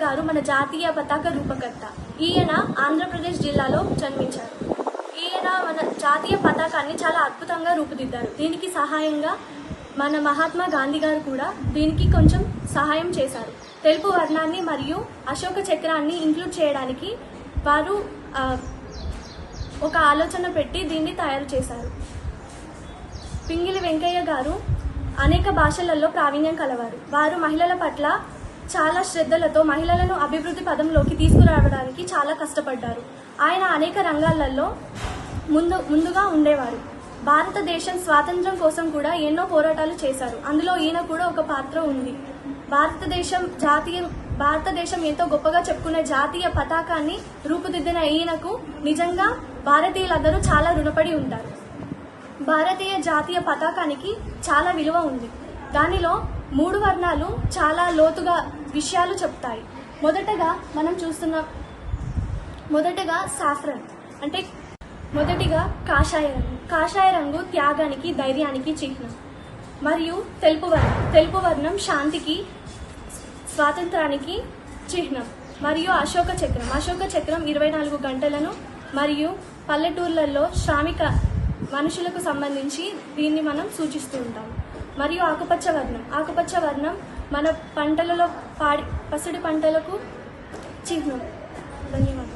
గారు మన జాతీయ పతాక రూపకర్త. ఈయన ఆంధ్రప్రదేశ్ జిల్లాలో జన్మించారు. ఈయన మన జాతీయ పతాకాన్ని చాలా అద్భుతంగా రూపుదిద్దారు. దీనికి సహాయంగా మన మహాత్మా గాంధీ గారు కూడా దీనికి కొంచెం సహాయం చేశారు. తెలుపు వర్ణాన్ని మరియు అశోక చక్రాన్ని ఇంక్లూడ్ చేయడానికి వారు ఒక ఆలోచన పెట్టి దీన్ని తయారు చేశారు. పింగిలి వెంకయ్య గారు అనేక భాషలలో ప్రావీణ్యం కలవారు. వారు మహిళల పట్ల చాలా శ్రద్ధలతో మహిళలను అభివృద్ధి పదంలోకి తీసుకురావడానికి చాలా కష్టపడ్డారు. ఆయన అనేక రంగాలలో ముందుగా ఉండేవారు. భారతదేశం స్వాతంత్ర్యం కోసం కూడా ఎన్నో పోరాటాలు చేశారు. అందులో ఈయన కూడా ఒక పాత్ర ఉంది. భారతదేశం ఎంతో గొప్పగా చెప్పుకునే జాతీయ పతాకాన్ని రూపుదిద్దిన ఈయనకు నిజంగా భారతీయులందరూ చాలా రుణపడి ఉంటారు. భారతీయ జాతీయ పతాకానికి చాలా విలువ ఉంది. దానిలో 3 వర్ణాలు చాలా లోతుగా విషయాలు చెప్తాయి. మొదటగా సాఫ్రన్ అంటే మొదటిగా కాషాయ రంగు త్యాగానికి, ధైర్యానికి చిహ్నం. మరియు తెలుపు వర్ణం శాంతికి, స్వాతంత్రానికి చిహ్నం. మరియు అశోక చక్రం 24 గంటలను మరియు పల్లెటూర్లలో శ్రామిక మనుషులకు సంబంధించి దీన్ని మనం సూచిస్తూ ఉంటాం. మరియు ఆకుపచ్చ వర్ణం మన పంటలలో పసిడి పంటలకు చిహ్నం. ధన్యవాదాలు.